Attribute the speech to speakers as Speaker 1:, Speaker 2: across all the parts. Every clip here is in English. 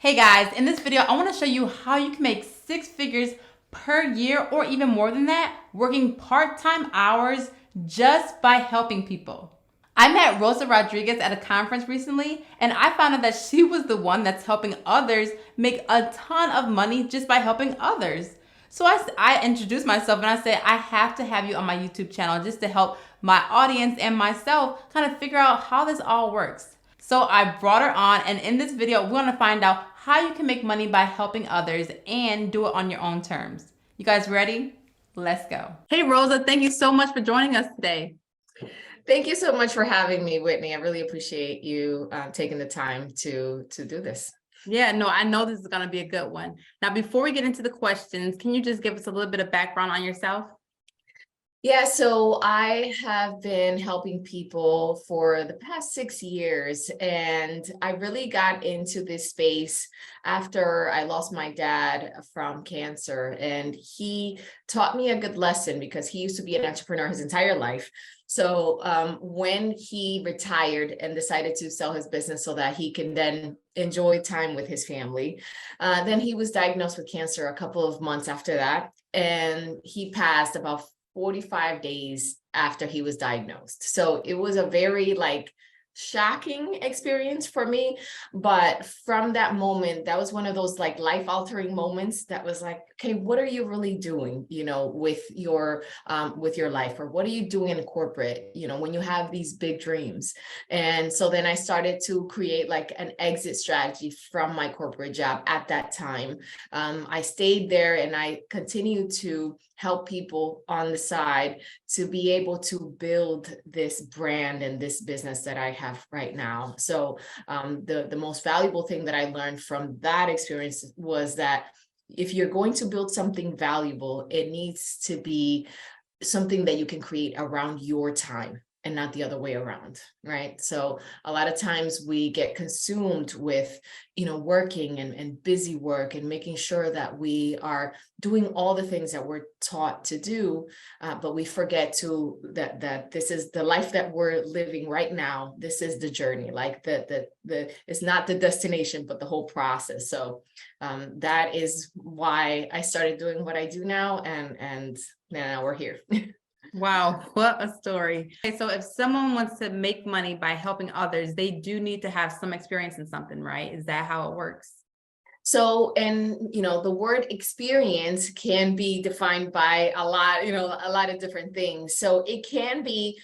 Speaker 1: Hey guys, in this video, I want to show you how you can make 6 figures per year or even more than that, working part-time hours just by helping people. I met Rosa Rodriguez at a conference recently, and I found out that she was the one that's helping others make a ton of money just by helping others. So I introduced myself and I said, I have to have you on my YouTube channel just to help my audience and myself kind of figure out how this all works. So I brought her on, and in this video, we're gonna find out how you can make money by helping others and do it on your own terms. You guys ready? Let's go. Hey Rosa, thank you so much for joining us today.
Speaker 2: Thank you so much for having me, Whitney. I really appreciate you taking the time to do this.
Speaker 1: Yeah, no, I know this is gonna be a good one. Now, before we get into the questions, can you just give us a little bit of background on yourself?
Speaker 2: Yeah, so I have been helping people for the past 6 years, and I really got into this space after I lost my dad from cancer. And he taught me a good lesson because he used to be an entrepreneur his entire life. So when he retired and decided to sell his business so that he can then enjoy time with his family, then he was diagnosed with cancer a couple of months after that. And he passed about 45 days after he was diagnosed. So it was a very shocking experience for me. But from that moment, that was one of those life altering moments that was like, okay, what are you really doing, with your life, or what are you doing in corporate, when you have these big dreams? And so then I started to create an exit strategy from my corporate job at that time. I stayed there and I continued to help people on the side to be able to build this brand and this business that I have right now. So the most valuable thing that I learned from that experience was that if you're going to build something valuable, it needs to be something that you can create around your time and not the other way around, right? So a lot of times we get consumed with, working and busy work and making sure that we are doing all the things that we're taught to do, but we forget that this is the life that we're living right now. This is the journey, it's not the destination, but the whole process. So that is why I started doing what I do now, and now we're here.
Speaker 1: Wow, what a story. Okay, so if someone wants to make money by helping others, they do need to have some experience in something, right? Is that how it works?
Speaker 2: So, and the word experience can be defined by a lot of different things. So it can be,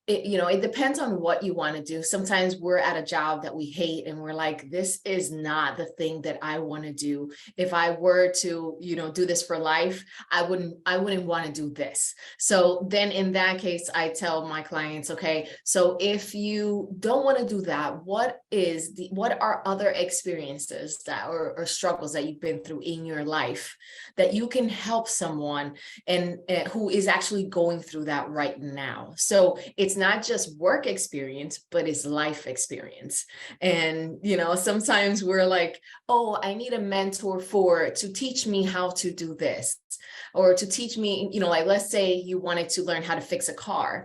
Speaker 2: it depends on what you want to do. Sometimes we're at a job that we hate and we're like, this is not the thing that I want to do. If I were to, do this for life, I wouldn't want to do this. So then in that case, I tell my clients, okay, so if you don't want to do that, what are other experiences that or struggles that you've been through in your life that you can help someone and who is actually going through that right now? So it's not just work experience, but it's life experience. And, sometimes we're like, oh, I need a mentor to teach me how to do this, or to teach me, let's say you wanted to learn how to fix a car.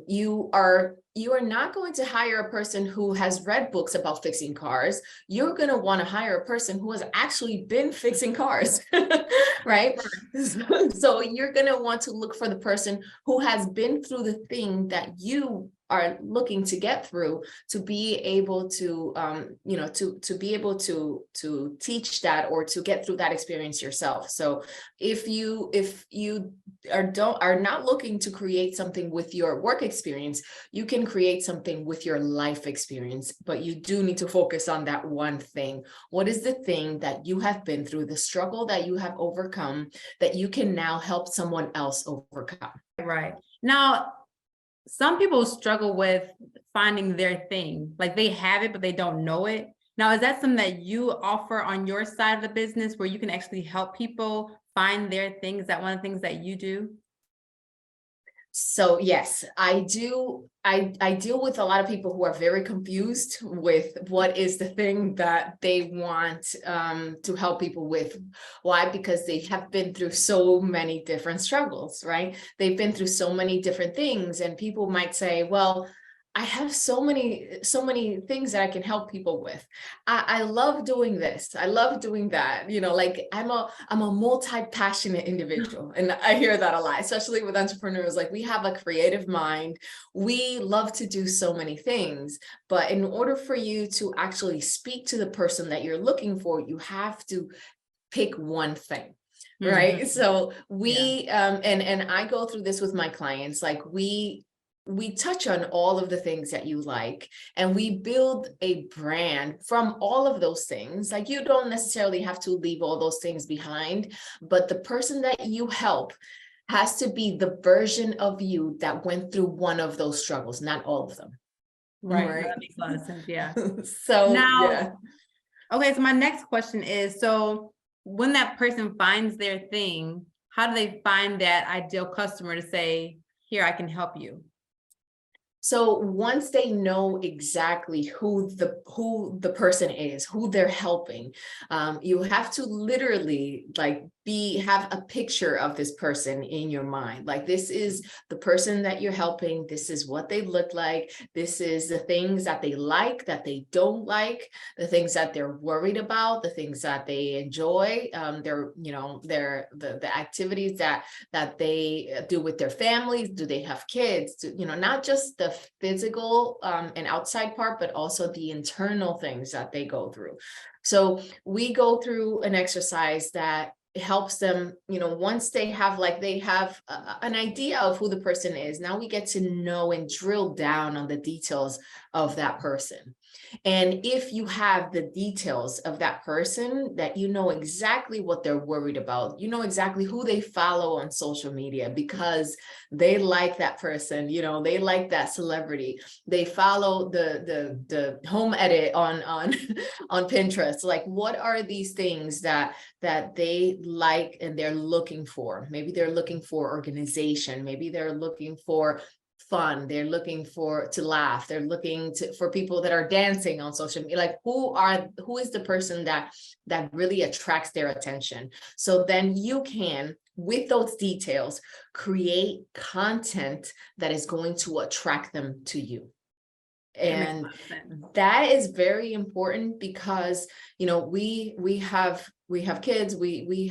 Speaker 2: You are not going to hire a person who has read books about fixing cars. You're going to want to hire a person who has actually been fixing cars, right? So you're going to want to look for the person who has been through the thing that you are looking to get through, to be able to to be able to teach that or to get through that experience yourself. So if you are not looking to create something with your work experience, you can create something with your life experience, but you do need to focus on that one thing. What is the thing that you have been through, the struggle that you have overcome, that you can now help someone else overcome?
Speaker 1: Right. Now, some people struggle with finding their thing. Like they have it, but they don't know it. Now, is that something that you offer on your side of the business where you can actually help people find their things? Is that one of the things that you do?
Speaker 2: So yes, I do. I deal with a lot of people who are very confused with what is the thing that they want to help people with. Why? Because they have been through so many different struggles, right? They've been through so many different things, and people might say, well, I have so many things that I can help people with. I love doing this. I love doing that. Like I'm a multi-passionate individual. And I hear that a lot, especially with entrepreneurs. Like we have a creative mind. We love to do so many things. But in order for you to actually speak to the person that you're looking for, you have to pick one thing. Right. So we and I go through this with my clients. Like we touch on all of the things that you like, and we build a brand from all of those things. Like you don't necessarily have to leave all those things behind, but the person that you help has to be the version of you that went through one of those struggles, not all of them.
Speaker 1: Right. That makes a lot of sense. Yeah.
Speaker 2: So
Speaker 1: now,
Speaker 2: yeah.
Speaker 1: Okay, so my next question is, so when that person finds their thing, how do they find that ideal customer to say, here, I can help you?
Speaker 2: So once they know exactly who the person is, who they're helping, you have to literally like have a picture of this person in your mind. Like this is the person that you're helping. This is what they look like. This is the things that they like, that they don't like, the things that they're worried about, the things that they enjoy. The activities that they do with their families. Do they have kids? Not just the physical and outside part, but also the internal things that they go through. So we go through an exercise that helps them, once they have an idea of who the person is. Now we get to know and drill down on the details of that person. And if you have the details of that person, that you know exactly what they're worried about, you know exactly who they follow on social media because they like that person, they like that celebrity, they follow the home edit on on Pinterest. Like, what are these things that they like and they're looking for? Maybe they're looking for organization, maybe they're looking for fun, they're looking to laugh, they're looking for people that are dancing on social media. Like who is the person that really attracts their attention? So then you can, with those details, create content that is going to attract them to you. And that is very important because we have kids, we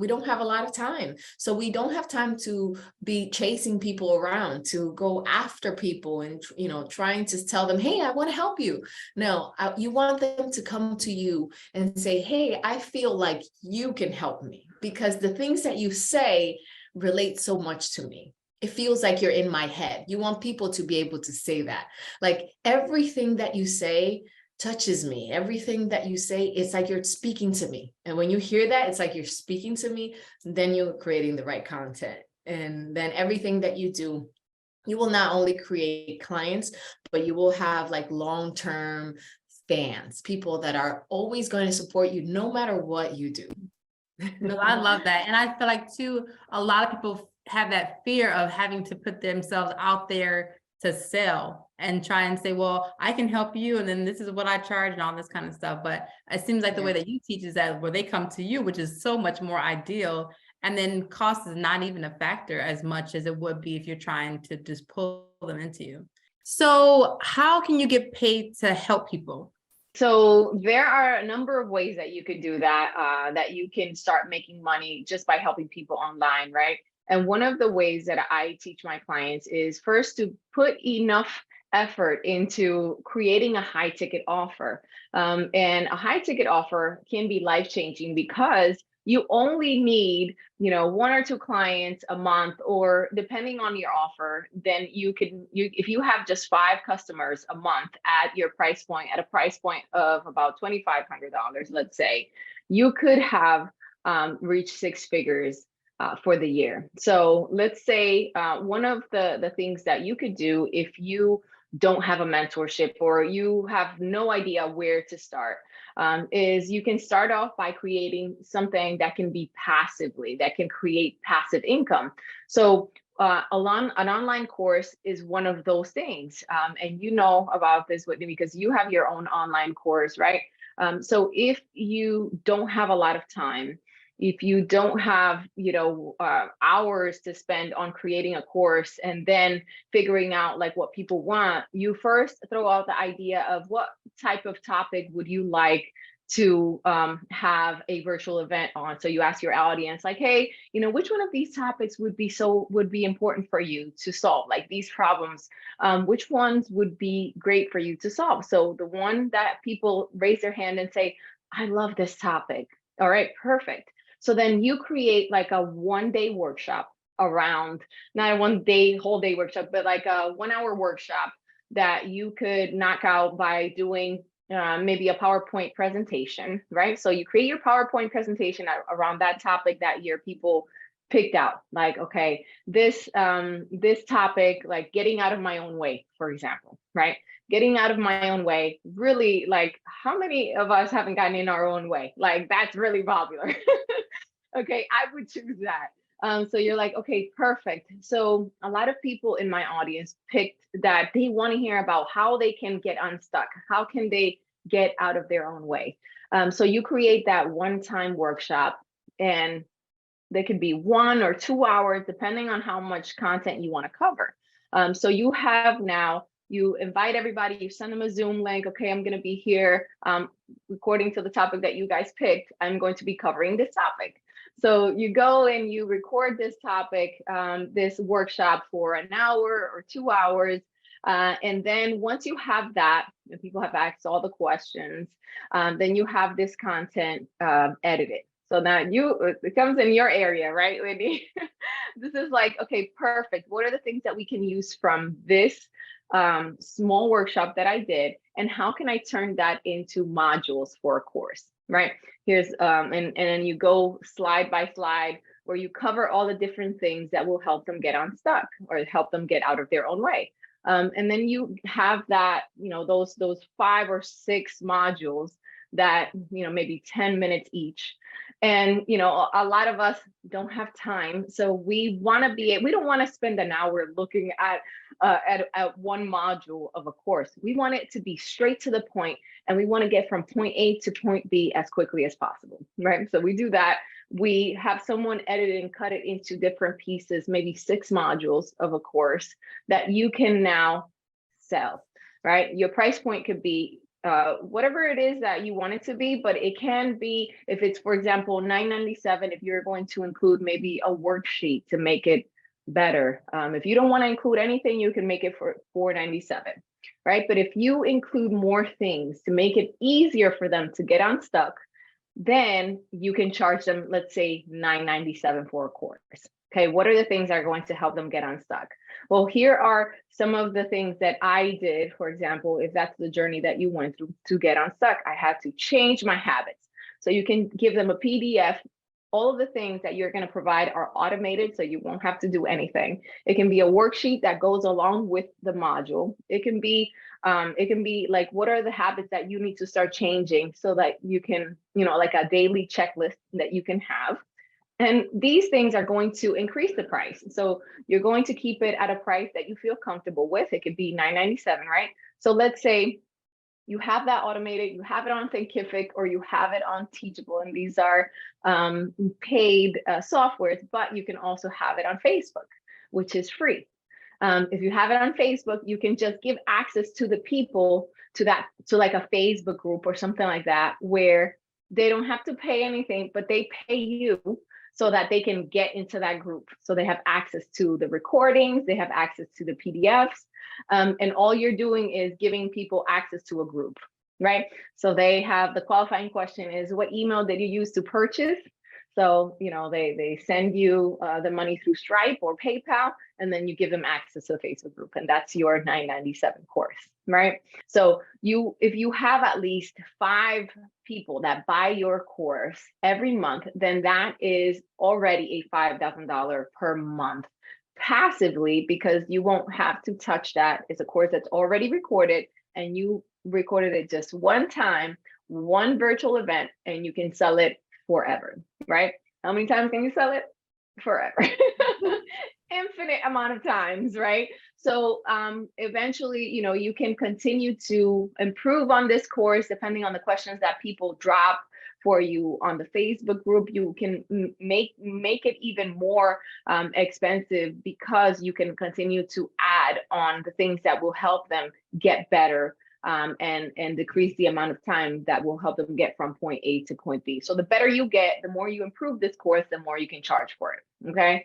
Speaker 2: don't have a lot of time, so we don't have time to be chasing people around, to go after people and trying to tell them, hey, I want to help you. No, you want them to come to you and say, hey, I feel like you can help me because the things that you say relate so much to me. It feels like you're in my head. You want people to be able to say that. Like everything that you say touches me. Everything that you say, it's like you're speaking to me. And when you hear that, it's like you're speaking to me, then you're creating the right content. And then everything that you do, you will not only create clients, but you will have like long-term fans, people that are always going to support you no matter what you do.
Speaker 1: No, I love that. And I feel like too, a lot of people have that fear of having to put themselves out there to sell and try and say, well, I can help you, and then this is what I charge and all this kind of stuff. But it seems like the way that you teach is that where they come to you, which is so much more ideal. And then cost is not even a factor as much as it would be if you're trying to just pull them into you. So how can you get paid to help people?
Speaker 3: So there are a number of ways that you could do that, that you can start making money just by helping people online, right? And one of the ways that I teach my clients is first to put enough effort into creating a high ticket offer. And a high ticket offer can be life-changing because you only need, one or two clients a month, or depending on your offer, then if you have just 5 customers a month at your price point, at a price point of about $2,500, let's say, you could have reached 6 figures for the year. So let's say one of the things that you could do if you don't have a mentorship or you have no idea where to start, is you can start off by creating something that can be that can create passive income. So an online course is one of those things. And you know about this, Whitney, because you have your own online course, right? So if you don't have a lot of time, if you don't have, hours to spend on creating a course and then figuring out like what people want, you first throw out the idea of what type of topic would you like to have a virtual event on. So you ask your audience like, hey, which one of these topics would be important for you to solve, like these problems, which ones would be great for you to solve? So the one that people raise their hand and say, I love this topic. All right, perfect. So then you create like a 1-day workshop around, not a whole day workshop, but like a 1-hour workshop that you could knock out by doing maybe a PowerPoint presentation, right? So you create your PowerPoint presentation around that topic that your people picked out. Like, okay, this topic, like getting out of my own way, for example, right? Getting out of my own way, really, like, how many of us haven't gotten in our own way? Like, that's really popular. Okay, I would choose that. So you're like, okay, perfect. So a lot of people in my audience picked that they want to hear about how they can get unstuck. How can they get out of their own way? So you create that one-time workshop, and they could be 1 or 2 hours, depending on how much content you want to cover. So you invite everybody, you send them a Zoom link. Okay, I'm going to be here according to the topic that you guys picked. I'm going to be covering this topic. So you go and you record this topic, this workshop for an hour or 2 hours. And then once you have that, and people have asked all the questions, then you have this content edited. So now it comes in your area, right, Whitney? This is like, okay, perfect. What are the things that we can use from this small workshop that I did, and how can I turn that into modules for a course, right? Here's and then you go slide by slide where you cover all the different things that will help them get unstuck or help them get out of their own way. And then you have that, those 5 or 6 modules that, maybe 10 minutes each. And, a lot of us don't have time. So we don't want to spend an hour looking at one module of a course. We want it to be straight to the point, and we want to get from point A to point B as quickly as possible, right? So we do that. We have someone edit it and cut it into different pieces, maybe 6 modules of a course that you can now sell, right? Your price point could be whatever it is that you want it to be, but it can be, if it's, for example, $9.97, if you're going to include maybe a worksheet to make it better. If you don't want to include anything, you can make it for $4.97, right? But if you include more things to make it easier for them to get unstuck, then you can charge them, let's say, $9.97 for a course. Okay, what are the things that are going to help them get unstuck? Well, here are some of the things that I did. For example, if that's the journey that you went through to get unstuck, I had to change my habits. So you can give them a PDF. All of the things that you're going to provide are automated, so you won't have to do anything. It can be a worksheet that goes along with the module. It can be like, what are the habits that you need to start changing so that you can, like a daily checklist that you can have. And these things are going to increase the price. So you're going to keep it at a price that you feel comfortable with. It could be $9.97, right? So let's say you have that automated, you have it on Thinkific, or you have it on Teachable, and these are paid softwares, but you can also have it on Facebook, which is free. If you have it on Facebook, you can just give access to the people to like a Facebook group or something like that, where they don't have to pay anything, but they pay you so that they can get into that group. So they have access to the recordings, they have access to the PDFs, and all you're doing is giving people access to a group, right? So they have, the qualifying question is, what email did you use to purchase? So, they send you the money through Stripe or PayPal, and then you give them access to the Facebook group, and that's your $9.97 course, right? So if you have at least 5 people that buy your course every month, then that is already a $5,000 per month passively, because you won't have to touch that. It's a course that's already recorded, and you recorded it just one time, one virtual event, and you can sell it forever, right? How many times can you sell it? Forever. Infinite amount of times, right? So eventually, you can continue to improve on this course depending on the questions that people drop for you on the Facebook group. You can make it even more expensive, because you can continue to add on the things that will help them get better, and decrease the amount of time that will help them get from point A to point B. So the better you get, the more you improve this course, the more you can charge for it. Okay.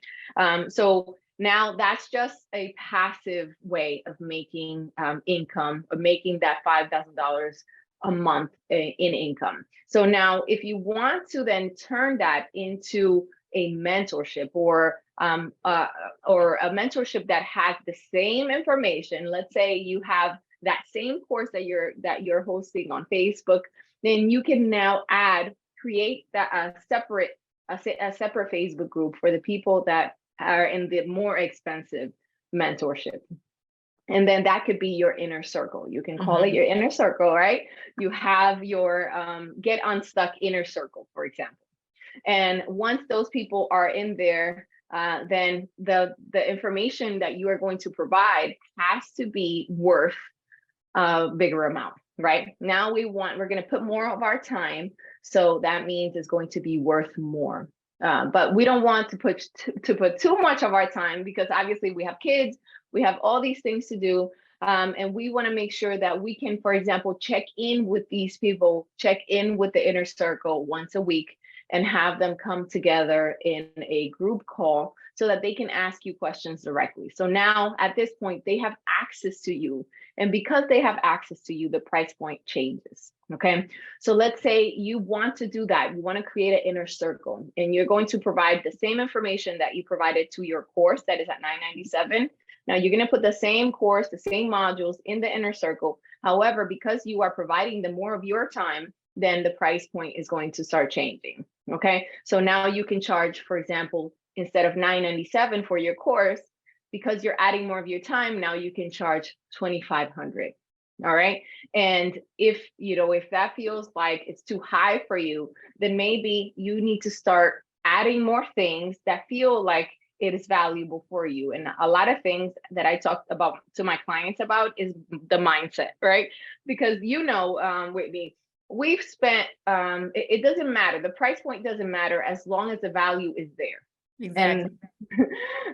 Speaker 3: So now that's just a passive way of making income, of making that $5,000 a month in income. So now if you want to then turn that into a mentorship, or a mentorship that has the same information, let's say you have that same course that you're hosting on Facebook, then you can now create that a separate Facebook group for the people that are in the more expensive mentorship. And then that could be your inner circle. You can call it your inner circle, right? You have your get unstuck inner circle, for example. And once those people are in there, then the information that you are going to provide has to be worth a bigger amount, right? Now we're going to put more of our time. So that means it's going to be worth more. But we don't want to put too much of our time, because obviously we have kids, we have all these things to do. And we want to make sure that we can, for example, check in with these people, check in with the inner circle once a week, and have them come together in a group call so that they can ask you questions directly. So now at this point, they have access to you. And because they have access to you, the price point changes. Okay. So let's say you want to do that. You want to create an inner circle, and you're going to provide the same information that you provided to your course that is at $997. Now you're going to put the same course, the same modules in the inner circle. However, because you are providing them more of your time, then the price point is going to start changing. Okay. So now you can charge, for example, instead of $997 for your course, because you're adding more of your time, now you can charge $2,500. All right. And if that feels like it's too high for you, then maybe you need to start adding more things that feel like it is valuable for you. And a lot of things that I talked about to my clients about is the mindset, right? Because Whitney, we've spent, it doesn't matter. The price point doesn't matter as long as the value is there.
Speaker 1: Exactly.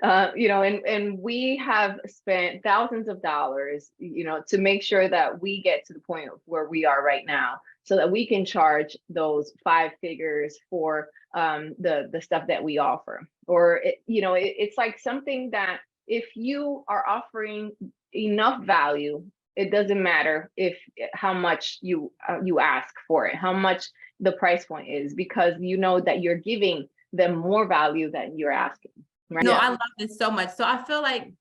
Speaker 3: And, and we have spent thousands of dollars, to make sure that we get to the point of where we are right now, so that we can charge those 5 figures for the stuff that we offer. Or, it's like something that if you are offering enough value, it doesn't matter how much you ask for it, how much the price point is, because you know that you're giving them more value than you're asking. Right?
Speaker 1: No, I love this so much. So I feel like,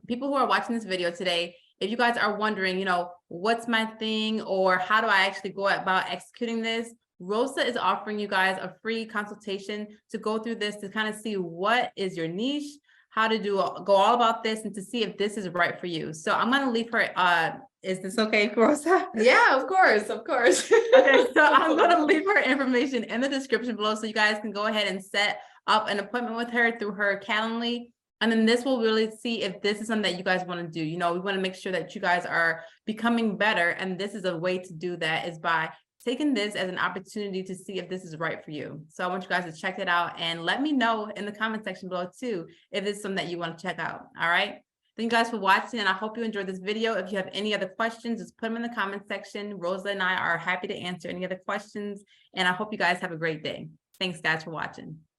Speaker 1: people who are watching this video today, if you guys are wondering, what's my thing, or how do I actually go about executing this, Rosa is offering you guys a free consultation to go through this, to kind of see what is your niche, how to go all about this, and to see if this is right for you. So I'm going to leave her. Is this okay, Rosa?
Speaker 2: Yeah, of course.
Speaker 1: Okay, so I'm going to leave her information in the description below, so you guys can go ahead and set up an appointment with her through her Calendly. And then this will really see if this is something that you guys want to do. We want to make sure that you guys are becoming better. And this is a way to do that, is by taking this as an opportunity to see if this is right for you. So I want you guys to check it out, and let me know in the comment section below too, if it's something that you want to check out. All right. Thank you guys for watching, and I hope you enjoyed this video. If you have any other questions, just put them in the comment section. Rosa and I are happy to answer any other questions, and I hope you guys have a great day. Thanks guys for watching.